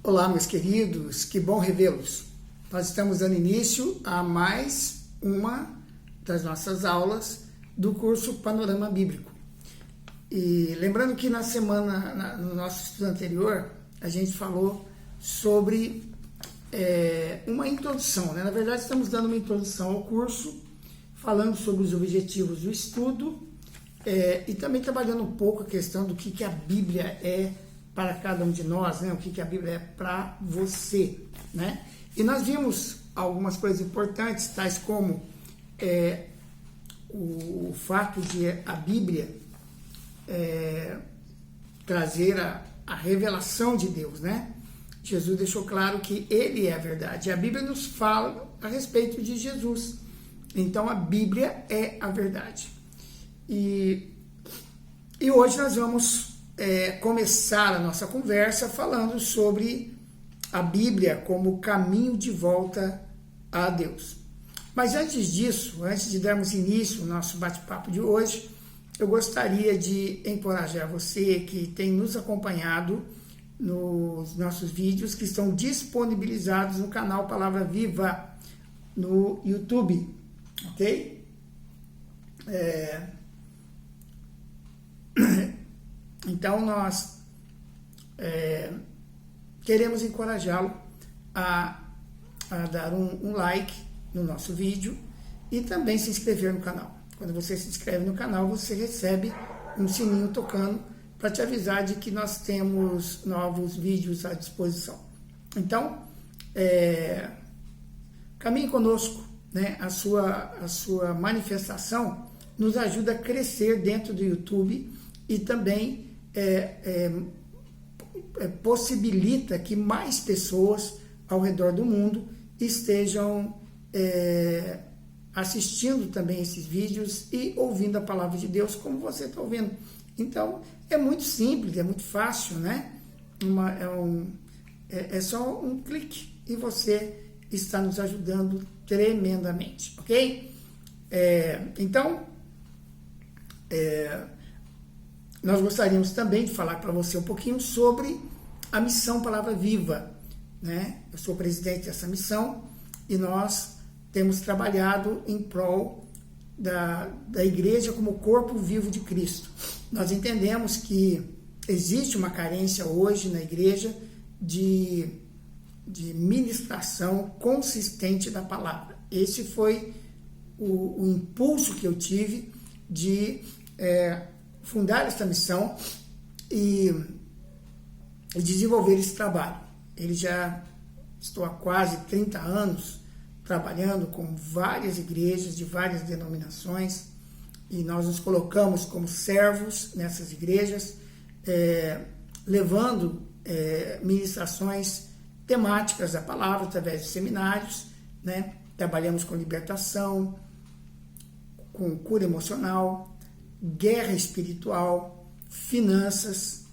Olá, meus queridos, que bom revê-los. Nós estamos dando início a mais uma das nossas aulas do curso Panorama Bíblico. E lembrando que na semana, no nosso estudo anterior, a gente falou sobre uma introdução, né? Na verdade, estamos dando uma introdução ao curso, falando sobre os objetivos do estudo e também trabalhando um pouco a questão do que a Bíblia é para cada um de nós, né? O que a Bíblia é para você, né? E nós vimos algumas coisas importantes, tais como o fato de a Bíblia trazer a revelação de Deus, né? Jesus deixou claro que Ele é a verdade. A Bíblia nos fala a respeito de Jesus. Então, a Bíblia é a verdade. E hoje nós vamos começar a nossa conversa falando sobre a Bíblia como caminho de volta a Deus. Mas antes disso, antes de darmos início ao nosso bate-papo de hoje, eu gostaria de encorajar você que tem nos acompanhado nos nossos vídeos que estão disponibilizados no canal Palavra Viva no YouTube, ok? Então, nós queremos encorajá-lo a dar um like no nosso vídeo e também se inscrever no canal. Quando você se inscreve no canal, você recebe um sininho tocando para te avisar de que nós temos novos vídeos à disposição. Então, caminhe conosco, né? A sua manifestação nos ajuda a crescer dentro do YouTube e também possibilita que mais pessoas ao redor do mundo estejam assistindo também esses vídeos e ouvindo a palavra de Deus como você está ouvindo. Então, é muito simples, é muito fácil, né? É só um clique e você está nos ajudando tremendamente, ok? Então, nós gostaríamos também de falar para você um pouquinho sobre a missão Palavra Viva, né? Eu sou presidente dessa missão e nós temos trabalhado em prol da igreja como corpo vivo de Cristo. Nós entendemos que existe uma carência hoje na igreja de ministração consistente da palavra. Esse foi o impulso que eu tive de fundar esta missão e desenvolver esse trabalho. Estou há quase 30 anos trabalhando com várias igrejas de várias denominações e nós nos colocamos como servos nessas igrejas, levando ministrações temáticas da palavra através de seminários, né? Trabalhamos com libertação, com cura emocional, guerra espiritual, finanças,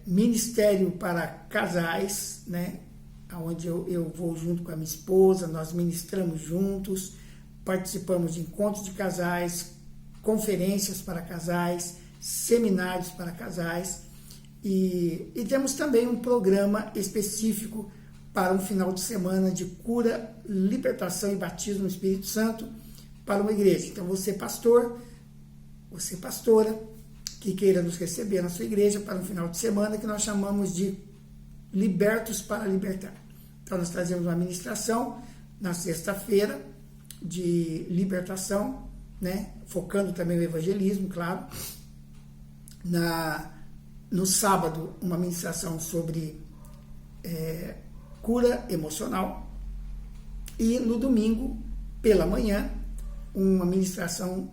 ministério para casais, né? Onde eu vou junto com a minha esposa, nós ministramos juntos, participamos de encontros de casais, conferências para casais, seminários para casais e temos também um programa específico para um final de semana de cura, libertação e batismo no Espírito Santo para uma igreja. Então você pastor, você pastora, que queira nos receber na sua igreja para um final de semana que nós chamamos de Libertos para Libertar. Então nós trazemos uma ministração na sexta-feira de libertação, né? Focando também o evangelismo, claro. No sábado, uma ministração sobre cura emocional. E no domingo, pela manhã, uma ministração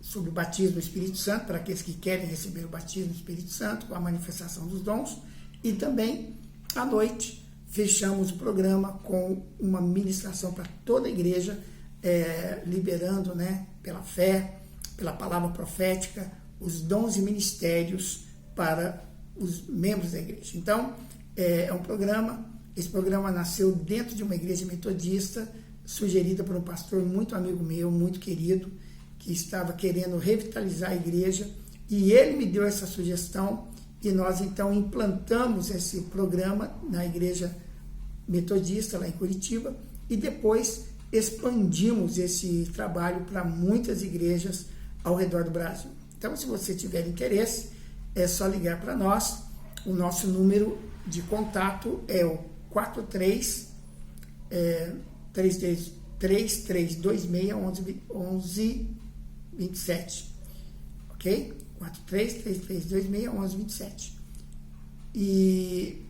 sobre o batismo do Espírito Santo, para aqueles que querem receber o batismo do Espírito Santo, com a manifestação dos dons. E também, à noite, fechamos o programa com uma ministração para toda a igreja, liberando, né, pela fé, pela palavra profética, os dons e ministérios para os membros da igreja. Então, esse programa nasceu dentro de uma igreja metodista, sugerida por um pastor muito amigo meu, muito querido, que estava querendo revitalizar a igreja, e ele me deu essa sugestão, e nós então implantamos esse programa na igreja metodista lá em Curitiba e depois expandimos esse trabalho para muitas igrejas ao redor do Brasil. Então, se você tiver interesse, é só ligar para nós. O nosso número de contato é o 43-3326-1127, ok? 43-3326-1127. E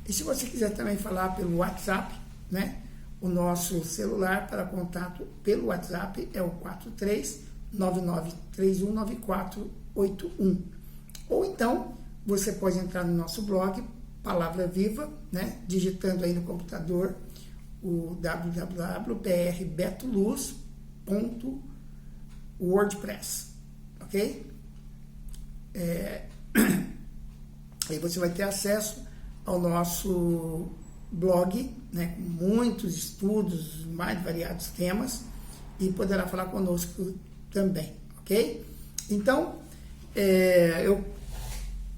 se você quiser também falar pelo WhatsApp, né? O nosso celular para contato pelo WhatsApp é o 43-99319481. Ou então, você pode entrar no nosso blog, Palavra Viva, né? Digitando aí no computador o www.betoluz.wordpress, ok? Aí você vai ter acesso ao nosso blog, né, com muitos estudos, mais variados temas, e poderá falar conosco também, ok? Então, eu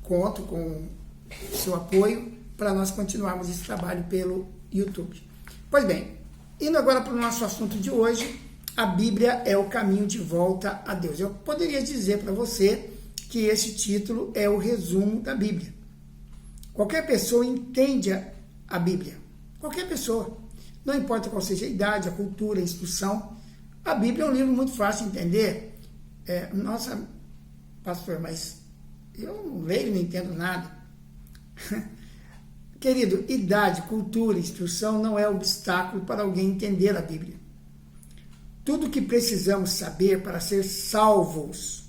conto com o seu apoio para nós continuarmos esse trabalho pelo YouTube. Pois bem, indo agora para o nosso assunto de hoje, a Bíblia é o caminho de volta a Deus. Eu poderia dizer para você que esse título é o resumo da Bíblia. Qualquer pessoa entende a Bíblia. Qualquer pessoa. Não importa qual seja a idade, a cultura, a instrução. A Bíblia é um livro muito fácil de entender. Nossa, pastor, mas eu não leio, não entendo nada. Querido, idade, cultura, instrução não é obstáculo para alguém entender a Bíblia. Tudo o que precisamos saber para ser salvos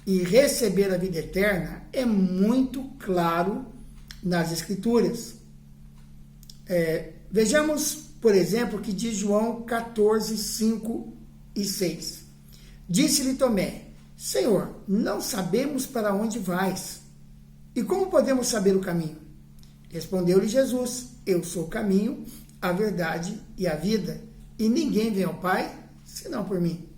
e receber a vida eterna é muito claro nas Escrituras. Vejamos, por exemplo, o que diz João 14, 5 e 6. Disse-lhe Tomé: Senhor, não sabemos para onde vais, e como podemos saber o caminho? Respondeu-lhe Jesus: Eu sou o caminho, a verdade e a vida, e ninguém vem ao Pai senão por mim.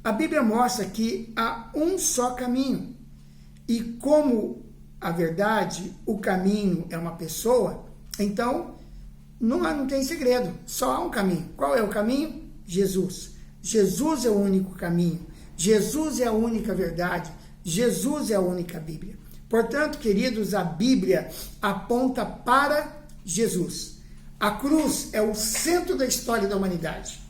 A Bíblia mostra que há um só caminho, e como a verdade, o caminho é uma pessoa, então não tem segredo, só há um caminho. Qual é o caminho? Jesus. Jesus é o único caminho, Jesus é a única verdade, Jesus é a única Bíblia. Portanto, queridos, a Bíblia aponta para Jesus. A cruz é o centro da história da humanidade.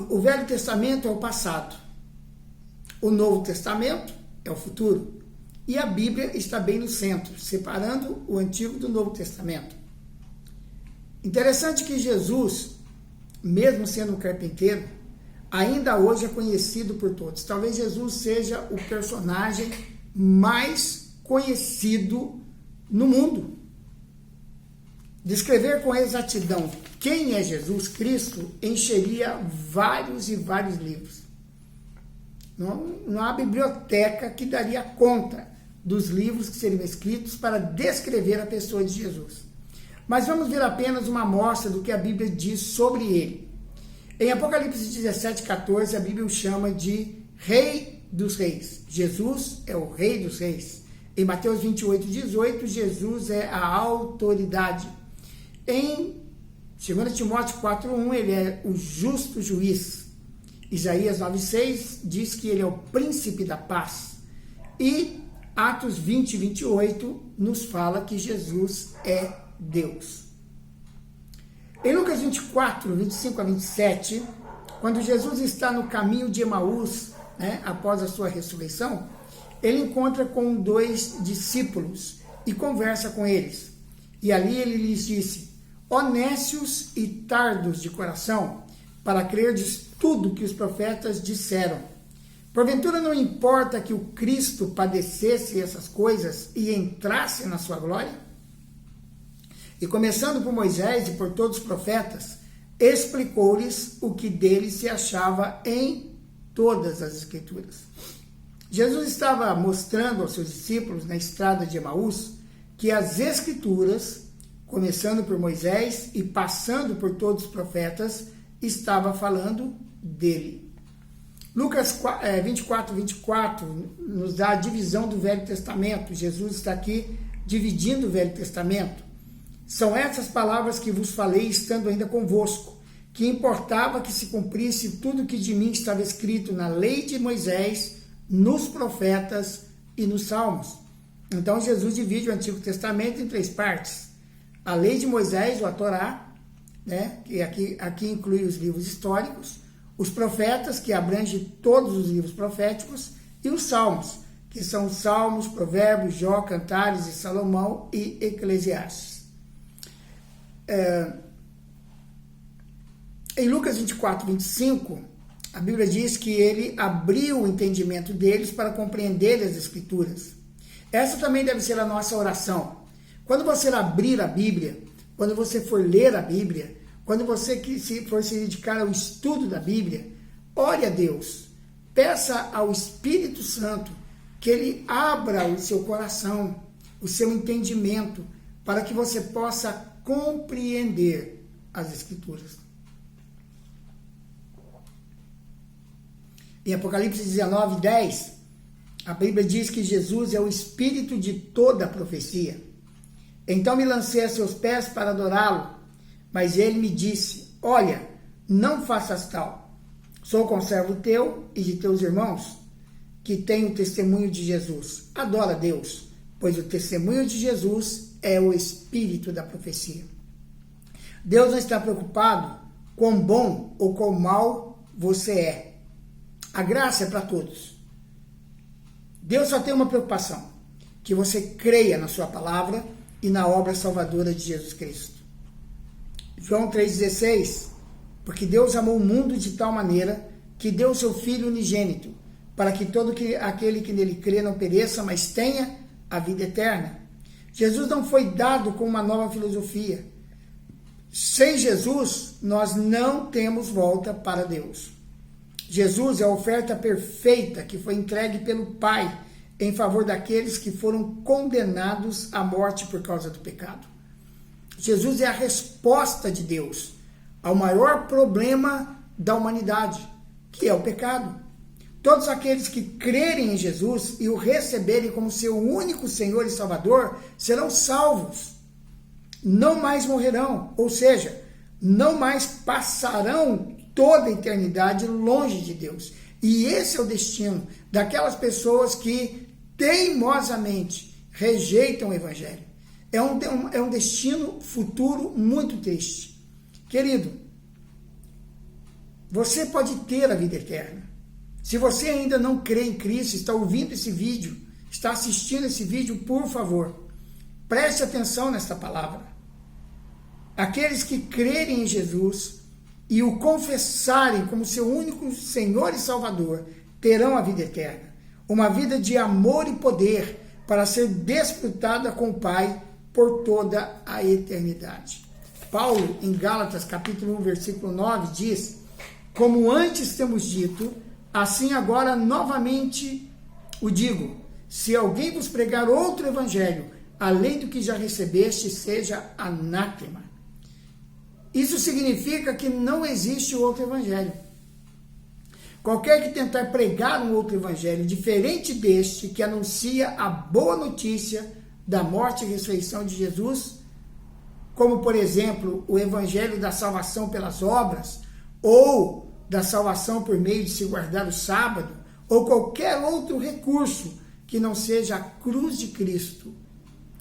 O Velho Testamento é o passado, o Novo Testamento é o futuro, e a Bíblia está bem no centro, separando o Antigo do Novo Testamento. Interessante que Jesus, mesmo sendo um carpinteiro, ainda hoje é conhecido por todos. Talvez Jesus seja o personagem mais conhecido no mundo. Descrever com exatidão quem é Jesus Cristo encheria vários e vários livros. Não há biblioteca que daria conta dos livros que seriam escritos para descrever a pessoa de Jesus. Mas vamos ver apenas uma amostra do que a Bíblia diz sobre ele. Em Apocalipse 17, 14, a Bíblia o chama de Rei dos Reis. Jesus é o Rei dos Reis. Em Mateus 28, 18, Jesus é a autoridade. Em 2 Timóteo 4:1, ele é o justo juiz. Isaías 9:6 diz que ele é o príncipe da paz. E Atos 20, 28 nos fala que Jesus é Deus. Em Lucas 24, 25 a 27, quando Jesus está no caminho de Emaús, após a sua ressurreição, ele encontra com 2 discípulos e conversa com eles. E ali ele lhes disse: Ó nécios e tardos de coração, para crerdes tudo que os profetas disseram. Porventura não importa que o Cristo padecesse essas coisas e entrasse na sua glória? E começando por Moisés e por todos os profetas, explicou-lhes o que dele se achava em todas as Escrituras. Jesus estava mostrando aos seus discípulos na estrada de Emaús que as Escrituras, começando por Moisés e passando por todos os profetas, estava falando dele. Lucas 24 nos dá a divisão do Velho Testamento. Jesus está aqui dividindo o Velho Testamento. São essas palavras que vos falei estando ainda convosco, que importava que se cumprisse tudo que de mim estava escrito na lei de Moisés, nos profetas e nos salmos. Então Jesus divide o Antigo Testamento em 3 partes. A lei de Moisés, ou a Torá, né, que aqui inclui os livros históricos, os profetas, que abrange todos os livros proféticos, e os salmos, que são os Salmos, Provérbios, Jó, Cantares e Salomão e Eclesiastes. Em Lucas 24:25, a Bíblia diz que ele abriu o entendimento deles para compreender as Escrituras. Essa também deve ser a nossa oração. Quando você abrir a Bíblia, quando você for ler a Bíblia, quando você for se dedicar ao estudo da Bíblia, ore a Deus, peça ao Espírito Santo que ele abra o seu coração, o seu entendimento, para que você possa compreender as Escrituras. Em Apocalipse 19:10, a Bíblia diz que Jesus é o Espírito de toda a profecia. Então me lancei a seus pés para adorá-lo, mas ele me disse: olha, não faças tal. Sou conservo teu e de teus irmãos, que têm o testemunho de Jesus. Adora a Deus, pois o testemunho de Jesus é o espírito da profecia. Deus não está preocupado quão bom ou quão mal você é. A graça é para todos. Deus só tem uma preocupação: que você creia na sua palavra e na obra salvadora de Jesus Cristo. João 3,16, porque Deus amou o mundo de tal maneira que deu o seu Filho unigênito, para que todo aquele que nele crê não pereça, mas tenha a vida eterna. Jesus não foi dado com uma nova filosofia. Sem Jesus, nós não temos volta para Deus. Jesus é a oferta perfeita que foi entregue pelo Pai em favor daqueles que foram condenados à morte por causa do pecado. Jesus é a resposta de Deus ao maior problema da humanidade, que é o pecado. Todos aqueles que crerem em Jesus e o receberem como seu único Senhor e Salvador serão salvos. Não mais morrerão, ou seja, não mais passarão toda a eternidade longe de Deus. E esse é o destino daquelas pessoas que teimosamente rejeitam o Evangelho. É um destino futuro muito triste. Querido, você pode ter a vida eterna. Se você ainda não crê em Cristo, está ouvindo esse vídeo, está assistindo esse vídeo, por favor, preste atenção nesta palavra. Aqueles que crerem em Jesus e o confessarem como seu único Senhor e Salvador, terão a vida eterna. Uma vida de amor e poder para ser desfrutada com o Pai por toda a eternidade. Paulo, em Gálatas, capítulo 1, versículo 9, diz: como antes temos dito, assim agora novamente o digo, se alguém vos pregar outro evangelho, além do que já recebeste, seja anátema. Isso significa que não existe outro evangelho. Qualquer que tentar pregar um outro evangelho diferente deste, que anuncia a boa notícia da morte e ressurreição de Jesus, como, por exemplo, o evangelho da salvação pelas obras, ou da salvação por meio de se guardar o sábado, ou qualquer outro recurso que não seja a cruz de Cristo,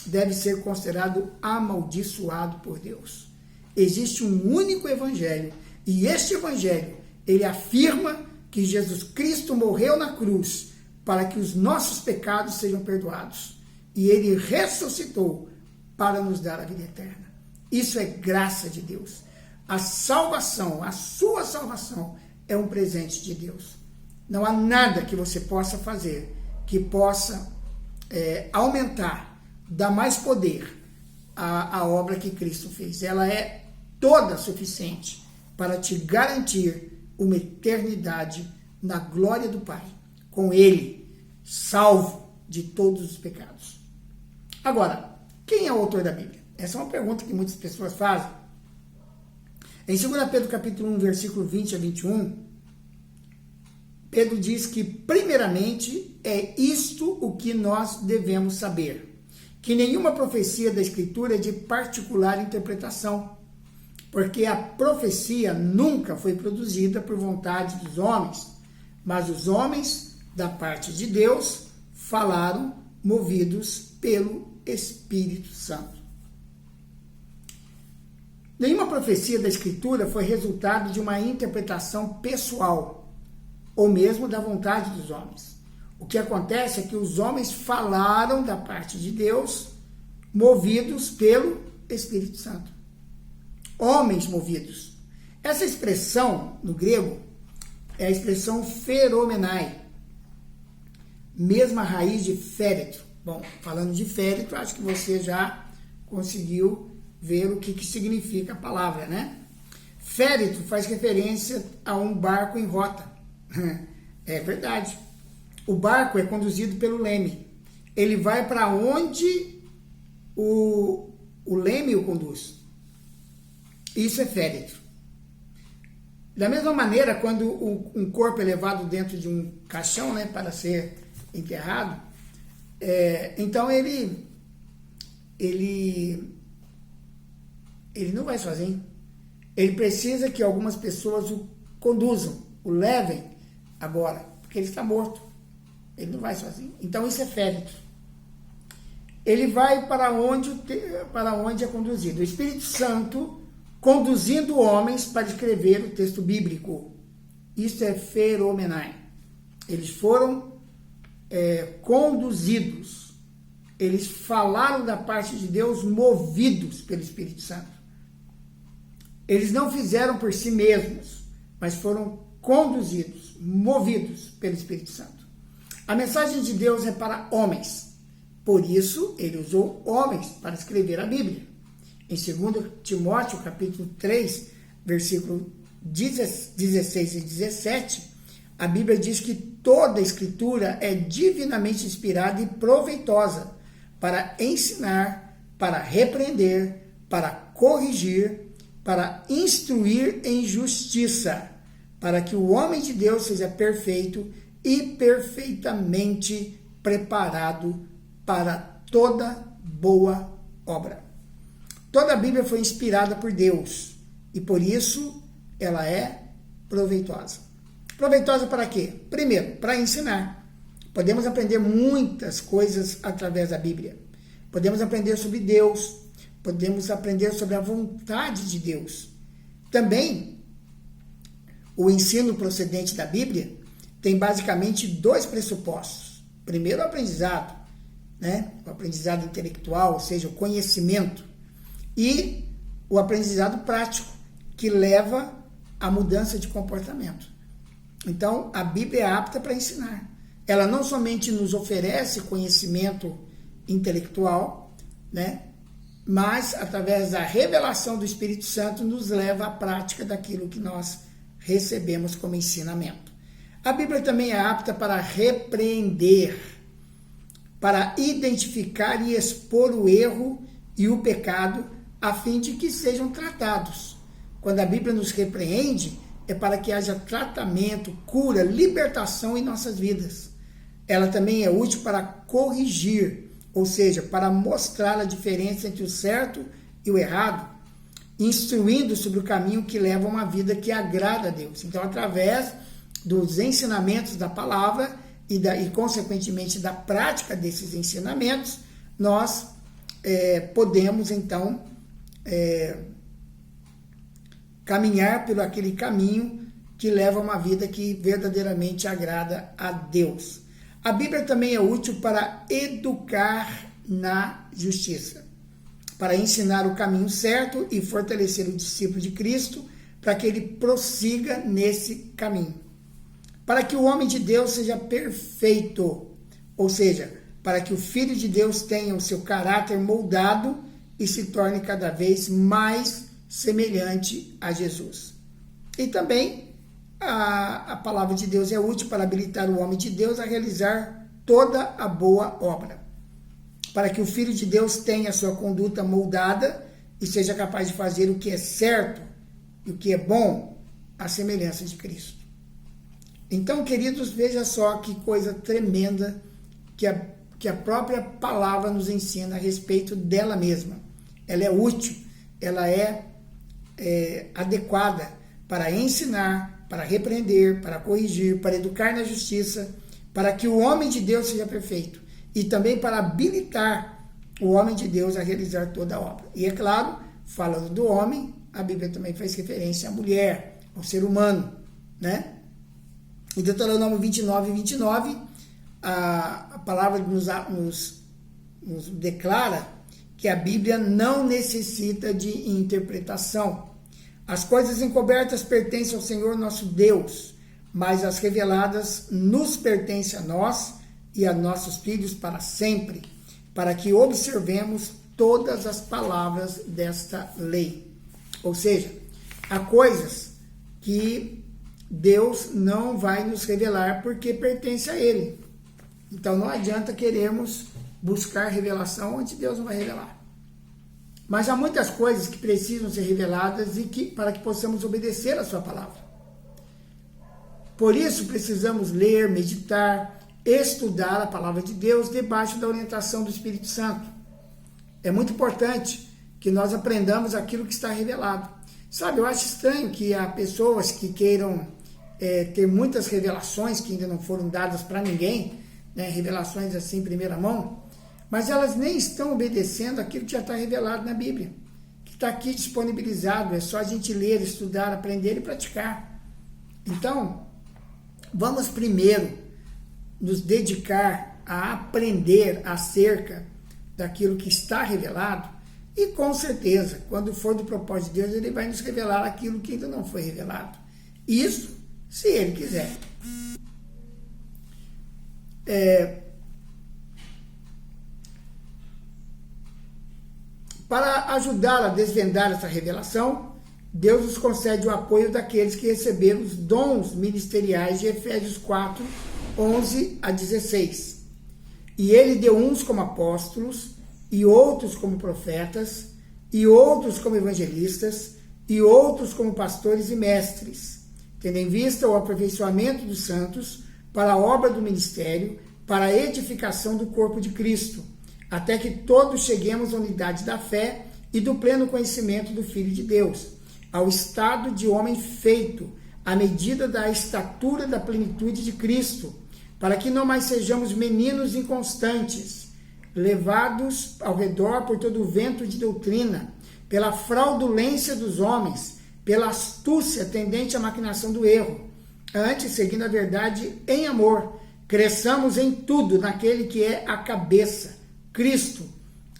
deve ser considerado amaldiçoado por Deus. Existe um único evangelho, e este evangelho, ele afirma que Jesus Cristo morreu na cruz para que os nossos pecados sejam perdoados, e ele ressuscitou para nos dar a vida eterna. Isso é graça de Deus. A salvação, a sua salvação, é um presente de Deus. Não há nada que você possa fazer que possa aumentar, dar mais poder à obra que Cristo fez. Ela é toda suficiente para te garantir uma eternidade na glória do Pai, com Ele, salvo de todos os pecados. Agora, quem é o autor da Bíblia? Essa é uma pergunta que muitas pessoas fazem. Em 2 Pedro capítulo 1, versículo 20 a 21, Pedro diz que, primeiramente, é isto o que nós devemos saber, que nenhuma profecia da Escritura é de particular interpretação, porque a profecia nunca foi produzida por vontade dos homens, mas os homens, da parte de Deus, falaram movidos pelo Espírito Santo. Nenhuma profecia da Escritura foi resultado de uma interpretação pessoal, ou mesmo da vontade dos homens. O que acontece é que os homens falaram da parte de Deus, movidos pelo Espírito Santo. Homens movidos. Essa expressão, no grego, é a expressão feromenai, mesma raiz de féretro. Bom, falando de féretro, acho que você já conseguiu ver o que significa a palavra, né? Féretro faz referência a um barco em rota. É verdade. O barco é conduzido pelo leme. Ele vai para onde o leme o conduz. Isso é féretro. Da mesma maneira, quando um corpo é levado dentro de um caixão, né, para ser enterrado, então ele não vai sozinho. Ele precisa que algumas pessoas o conduzam, o levem agora, porque ele está morto. Ele não vai sozinho. Então isso é féretro. Ele vai para onde é conduzido. O Espírito Santo conduzindo homens para escrever o texto bíblico. Isso é feromenai. Eles foram conduzidos. Eles falaram da parte de Deus movidos pelo Espírito Santo. Eles não fizeram por si mesmos, mas foram conduzidos, movidos pelo Espírito Santo. A mensagem de Deus é para homens. Por isso, ele usou homens para escrever a Bíblia. Em 2 Timóteo, capítulo 3, versículo 16 e 17, a Bíblia diz que toda a Escritura é divinamente inspirada e proveitosa para ensinar, para repreender, para corrigir, para instruir em justiça, para que o homem de Deus seja perfeito e perfeitamente preparado para toda boa obra. Toda a Bíblia foi inspirada por Deus e por isso ela é proveitosa. Proveitosa para quê? Primeiro, para ensinar. Podemos aprender muitas coisas através da Bíblia. Podemos aprender sobre Deus, podemos aprender sobre a vontade de Deus. Também, o ensino procedente da Bíblia tem basicamente dois pressupostos. Primeiro, o aprendizado, né? O aprendizado intelectual, ou seja, o conhecimento. E o aprendizado prático, que leva à mudança de comportamento. Então, a Bíblia é apta para ensinar. Ela não somente nos oferece conhecimento intelectual, né? Mas, através da revelação do Espírito Santo, nos leva à prática daquilo que nós recebemos como ensinamento. A Bíblia também é apta para repreender, para identificar e expor o erro e o pecado, a fim de que sejam tratados. Quando a Bíblia nos repreende, é para que haja tratamento, cura, libertação em nossas vidas. Ela também é útil para corrigir, ou seja, para mostrar a diferença entre o certo e o errado, instruindo sobre o caminho que leva a uma vida que agrada a Deus. Então, através dos ensinamentos da palavra e consequentemente, da prática desses ensinamentos, nós podemos, então, caminhar pelo aquele caminho que leva a uma vida que verdadeiramente agrada a Deus. A Bíblia também é útil para educar na justiça, para ensinar o caminho certo e fortalecer o discípulo de Cristo para que ele prossiga nesse caminho. Para que o homem de Deus seja perfeito, ou seja, para que o Filho de Deus tenha o seu caráter moldado e se torne cada vez mais semelhante a Jesus. E também a palavra de Deus é útil para habilitar o homem de Deus a realizar toda a boa obra, para que o Filho de Deus tenha a sua conduta moldada e seja capaz de fazer o que é certo e o que é bom, à semelhança de Cristo. Então, queridos, veja só que coisa tremenda que a própria palavra nos ensina a respeito dela mesma. Ela é útil, ela é adequada para ensinar, para repreender, para corrigir, para educar na justiça, para que o homem de Deus seja perfeito e também para habilitar o homem de Deus a realizar toda a obra. E é claro, falando do homem, a Bíblia também faz referência à mulher, ao ser humano, né? Em Deuteronômio 29, a palavra nos declara que a Bíblia não necessita de interpretação. As coisas encobertas pertencem ao Senhor nosso Deus, mas as reveladas nos pertencem a nós e a nossos filhos para sempre, para que observemos todas as palavras desta lei. Ou seja, há coisas que Deus não vai nos revelar porque pertence a Ele. Então não adianta querermos buscar revelação onde Deus não vai revelar. Mas há muitas coisas que precisam ser reveladas para que possamos obedecer a sua palavra. Por isso precisamos ler, meditar, estudar a palavra de Deus debaixo da orientação do Espírito Santo. É muito importante que nós aprendamos aquilo que está revelado. Sabe, eu acho estranho que há pessoas que queiram ter muitas revelações que ainda não foram dadas para ninguém, né, revelações assim em primeira mão, mas elas nem estão obedecendo aquilo que já está revelado na Bíblia, que está aqui disponibilizado, é só a gente ler, estudar, aprender e praticar. Então, vamos primeiro nos dedicar a aprender acerca daquilo que está revelado e com certeza, quando for do propósito de Deus, Ele vai nos revelar aquilo que ainda não foi revelado. Isso se Ele quiser. Para ajudar a desvendar essa revelação, Deus nos concede o apoio daqueles que receberam os dons ministeriais de Efésios 4, 11 a 16. E Ele deu uns como apóstolos, e outros como profetas, e outros como evangelistas, e outros como pastores e mestres, tendo em vista o aperfeiçoamento dos santos para a obra do ministério, para a edificação do corpo de Cristo, até que todos cheguemos à unidade da fé e do pleno conhecimento do Filho de Deus, ao estado de homem feito, à medida da estatura da plenitude de Cristo, para que não mais sejamos meninos inconstantes, levados ao redor por todo o vento de doutrina, pela fraudulência dos homens, pela astúcia tendente à maquinação do erro. Antes, seguindo a verdade em amor, cresçamos em tudo naquele que é a cabeça, Cristo,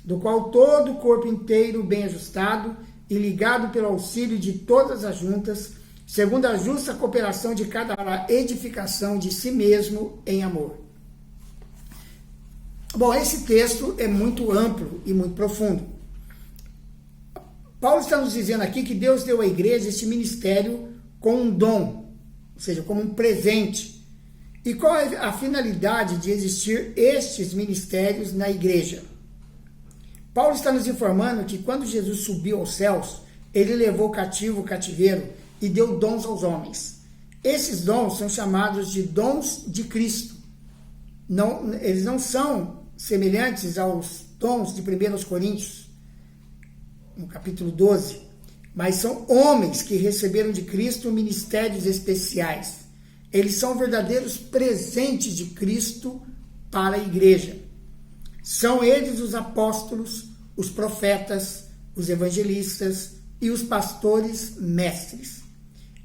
do qual todo o corpo inteiro bem ajustado e ligado pelo auxílio de todas as juntas, segundo a justa cooperação de cada para a edificação de si mesmo em amor. Bom, esse texto é muito amplo e muito profundo. Paulo está nos dizendo aqui que Deus deu à igreja este ministério com um dom, ou seja, como um presente. E qual é a finalidade de existir estes ministérios na igreja? Paulo está nos informando que quando Jesus subiu aos céus, ele levou cativo o cativeiro e deu dons aos homens. Esses dons são chamados de dons de Cristo. Eles não são semelhantes aos dons de 1 Coríntios, no capítulo 12, mas são homens que receberam de Cristo ministérios especiais. Eles são verdadeiros presentes de Cristo para a igreja. São eles os apóstolos, os profetas, os evangelistas e os pastores mestres.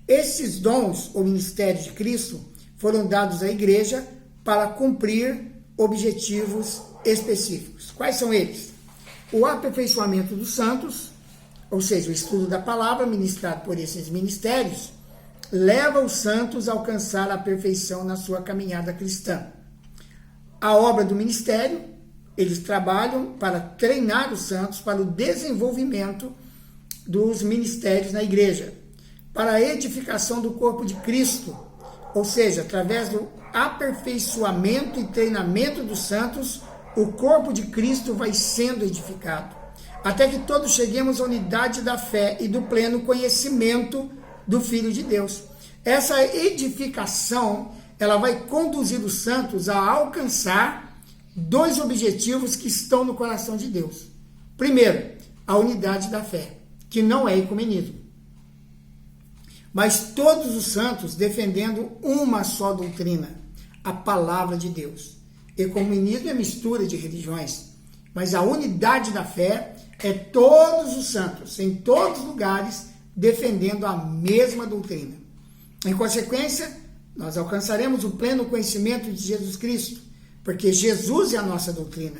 Esses dons ou ministérios de Cristo foram dados à igreja para cumprir objetivos específicos. Quais são eles? O aperfeiçoamento dos santos, ou seja, o estudo da palavra ministrado por esses ministérios, leva os santos a alcançar a perfeição na sua caminhada cristã. A obra do ministério, eles trabalham para treinar os santos para o desenvolvimento dos ministérios na igreja, para a edificação do corpo de Cristo, ou seja, através do aperfeiçoamento e treinamento dos santos, o corpo de Cristo vai sendo edificado, até que todos cheguemos à unidade da fé e do pleno conhecimento do Filho de Deus. Essa edificação, ela vai conduzir os santos a alcançar dois objetivos que estão no coração de Deus. Primeiro, a unidade da fé, que não é ecumenismo, mas todos os santos defendendo uma só doutrina, a palavra de Deus. Ecumenismo é mistura de religiões, mas a unidade da fé é todos os santos, em todos os lugares, defendendo a mesma doutrina. Em consequência, nós alcançaremos o pleno conhecimento de Jesus Cristo, porque Jesus é a nossa doutrina,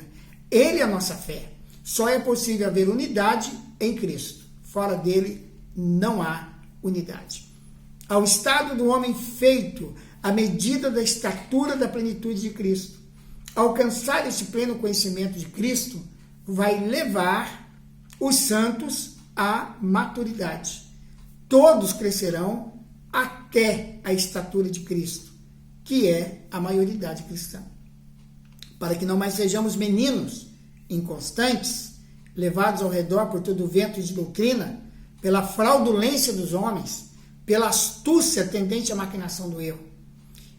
Ele é a nossa fé. Só é possível haver unidade em Cristo. Fora dele, não há unidade. Ao estado do homem feito à medida da estatura da plenitude de Cristo, alcançar esse pleno conhecimento de Cristo vai levar os santos à maturidade. Todos crescerão até a estatura de Cristo, que é a maioridade cristã. Para que não mais sejamos meninos inconstantes, levados ao redor por todo o vento de doutrina, pela fraudulência dos homens, pela astúcia tendente à maquinação do erro.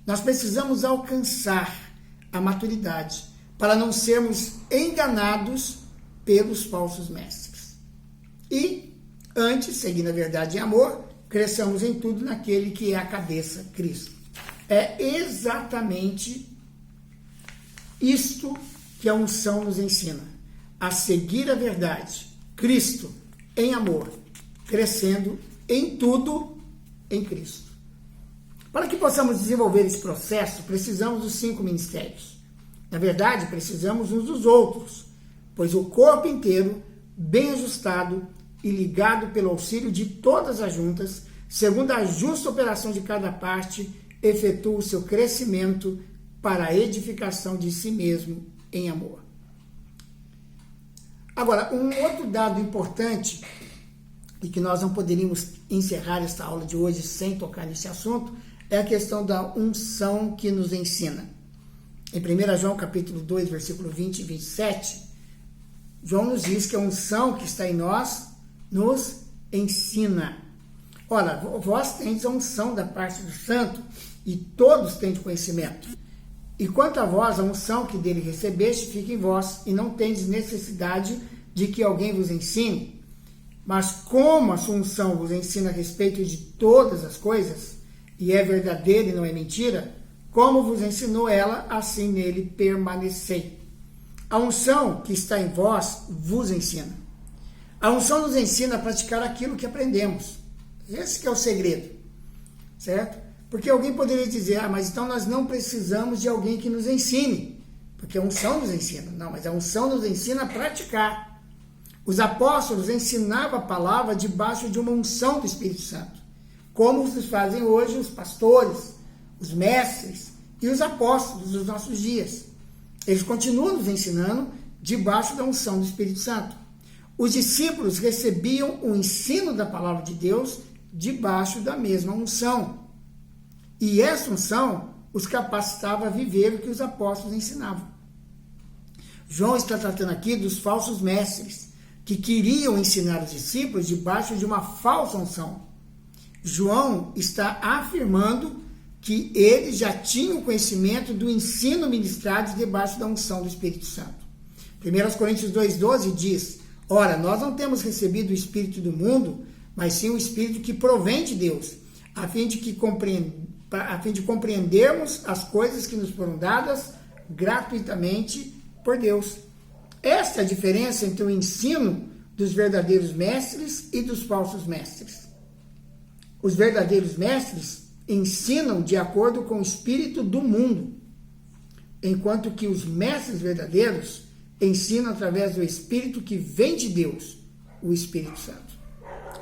Nós precisamos alcançar a maturidade para não sermos enganados pelos falsos mestres. E, antes, seguindo a verdade em amor, cresçamos em tudo naquele que é a cabeça, Cristo. É exatamente isto que a unção nos ensina, a seguir a verdade, Cristo, em amor, crescendo em tudo em Cristo. Para que possamos desenvolver esse processo, precisamos dos 5 ministérios. Na verdade, precisamos uns dos outros, pois o corpo inteiro, bem ajustado e ligado pelo auxílio de todas as juntas, segundo a justa operação de cada parte, efetua o seu crescimento para a edificação de si mesmo em amor. Agora, um outro dado importante, e que nós não poderíamos encerrar esta aula de hoje sem tocar nesse assunto, é a questão da unção que nos ensina. Em 1 João capítulo 2, versículo 20 e 27, João nos diz que a unção que está em nós nos ensina. Ora, vós tendes a unção da parte do santo, e todos têm de conhecimento. E quanto a vós, a unção que dele recebeste fica em vós, e não tendes necessidade de que alguém vos ensine. Mas como a sua unção vos ensina a respeito de todas as coisas, e é verdadeira e não é mentira, como vos ensinou ela, assim nele permanecei. A unção que está em vós vos ensina. A unção nos ensina a praticar aquilo que aprendemos. Esse que é o segredo, certo? Porque alguém poderia dizer, mas então nós não precisamos de alguém que nos ensine, porque a unção nos ensina. Não, mas a unção nos ensina a praticar. Os apóstolos ensinavam a palavra debaixo de uma unção do Espírito Santo, como os fazem hoje os pastores, os mestres e os apóstolos dos nossos dias. Eles continuam nos ensinando debaixo da unção do Espírito Santo. Os discípulos recebiam o ensino da palavra de Deus debaixo da mesma unção. E essa unção os capacitava a viver o que os apóstolos ensinavam. João está tratando aqui dos falsos mestres, que queriam ensinar os discípulos debaixo de uma falsa unção. João está afirmando que eles já tinham conhecimento do ensino ministrado debaixo da unção do Espírito Santo. 1 Coríntios 2,12 diz, ora, nós não temos recebido o Espírito do mundo, mas sim o Espírito que provém de Deus, a fim de compreendermos as coisas que nos foram dadas gratuitamente por Deus. Esta é a diferença entre o ensino dos verdadeiros mestres e dos falsos mestres. Os verdadeiros mestres ensinam de acordo com o espírito do mundo, enquanto que os mestres verdadeiros ensinam através do Espírito que vem de Deus, o Espírito Santo.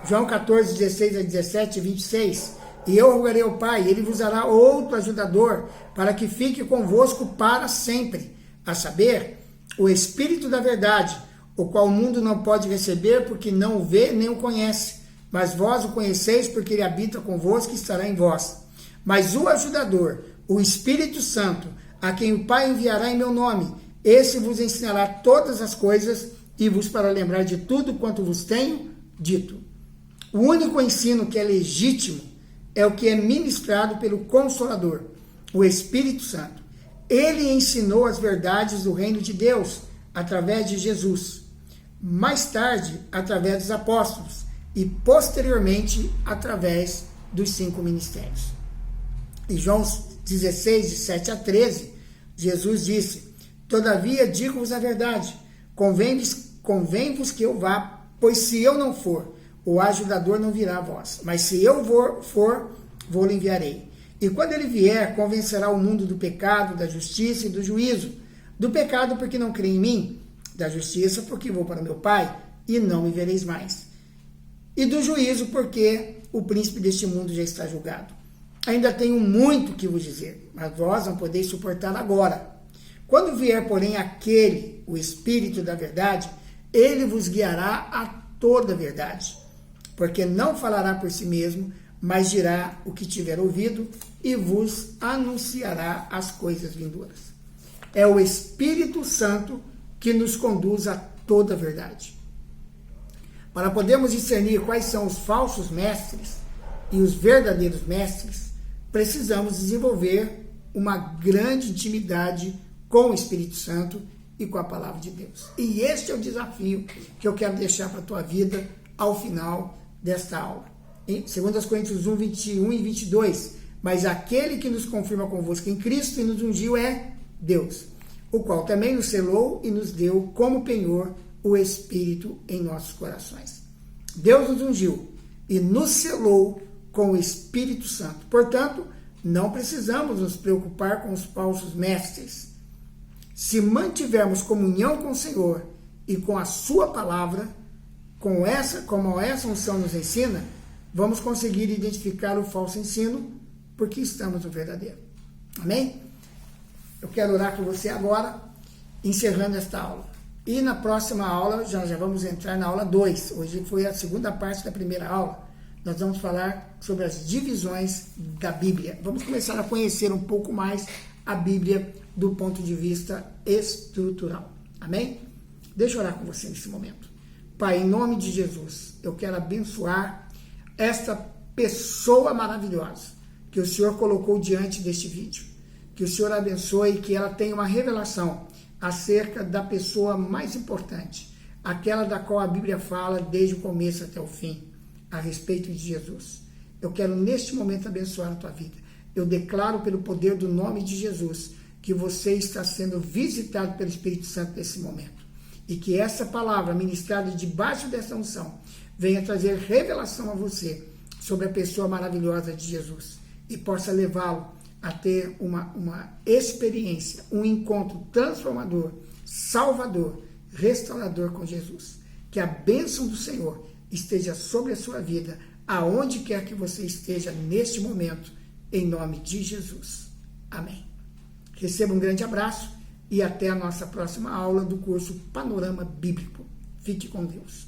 João 14, 16 a 17 e 26. E eu rogarei ao Pai, ele vos dará outro ajudador, para que fique convosco para sempre, a saber, o Espírito da verdade, o qual o mundo não pode receber, porque não o vê nem o conhece. Mas vós o conheceis, porque ele habita convosco e estará em vós. Mas o ajudador, o Espírito Santo, a quem o Pai enviará em meu nome, esse vos ensinará todas as coisas e vos fará lembrar de tudo quanto vos tenho dito. O único ensino que é legítimo é o que é ministrado pelo Consolador, o Espírito Santo. Ele ensinou as verdades do reino de Deus através de Jesus, mais tarde através dos apóstolos e posteriormente através dos 5 ministérios. Em João 16, de 7 a 13, Jesus disse: todavia digo-vos a verdade, convém-vos que eu vá, pois se eu não for, o ajudador não virá a vós, mas se eu for, vou-lhe enviarei. E quando ele vier, convencerá o mundo do pecado, da justiça e do juízo. Do pecado, porque não crê em mim; da justiça, porque vou para meu Pai, e não me vereis mais; e do juízo, porque o príncipe deste mundo já está julgado. Ainda tenho muito que vos dizer, mas vós não podeis suportar agora. Quando vier, porém, aquele, o Espírito da verdade, ele vos guiará a toda a verdade, porque não falará por si mesmo, mas dirá o que tiver ouvido e vos anunciará as coisas vindouras. É o Espírito Santo que nos conduz a toda a verdade. Para podermos discernir quais são os falsos mestres e os verdadeiros mestres, precisamos desenvolver uma grande intimidade com o Espírito Santo e com a Palavra de Deus. E este é o desafio que eu quero deixar para a tua vida ao final desta aula. Em 2 Coríntios 1, 21 e 22, mas aquele que nos confirma convosco em Cristo e nos ungiu é Deus, o qual também nos selou e nos deu como penhor o Espírito em nossos corações. Deus nos ungiu e nos selou com o Espírito Santo. Portanto, não precisamos nos preocupar com os falsos mestres. Se mantivermos comunhão com o Senhor e com a sua palavra, como essa unção nos ensina, vamos conseguir identificar o falso ensino, porque estamos no verdadeiro. Amém? Eu quero orar por você agora, encerrando esta aula. E na próxima aula, já vamos entrar na aula 2. Hoje foi a segunda parte da primeira aula. Nós vamos falar sobre as divisões da Bíblia. Vamos começar a conhecer um pouco mais a Bíblia do ponto de vista estrutural. Amém? Deixa eu orar com você nesse momento. Pai, em nome de Jesus, eu quero abençoar esta pessoa maravilhosa que o Senhor colocou diante deste vídeo. Que o Senhor abençoe e que ela tenha uma revelação acerca da pessoa mais importante, aquela da qual a Bíblia fala desde o começo até o fim, a respeito de Jesus. Eu quero neste momento abençoar a tua vida. Eu declaro pelo poder do nome de Jesus que você está sendo visitado pelo Espírito Santo nesse momento. E que essa palavra ministrada debaixo dessa unção venha trazer revelação a você sobre a pessoa maravilhosa de Jesus e possa levá-lo a ter uma experiência, um encontro transformador, salvador, restaurador com Jesus. Que a bênção do Senhor esteja sobre a sua vida, aonde quer que você esteja neste momento, em nome de Jesus. Amém. Receba um grande abraço e até a nossa próxima aula do curso Panorama Bíblico. Fique com Deus.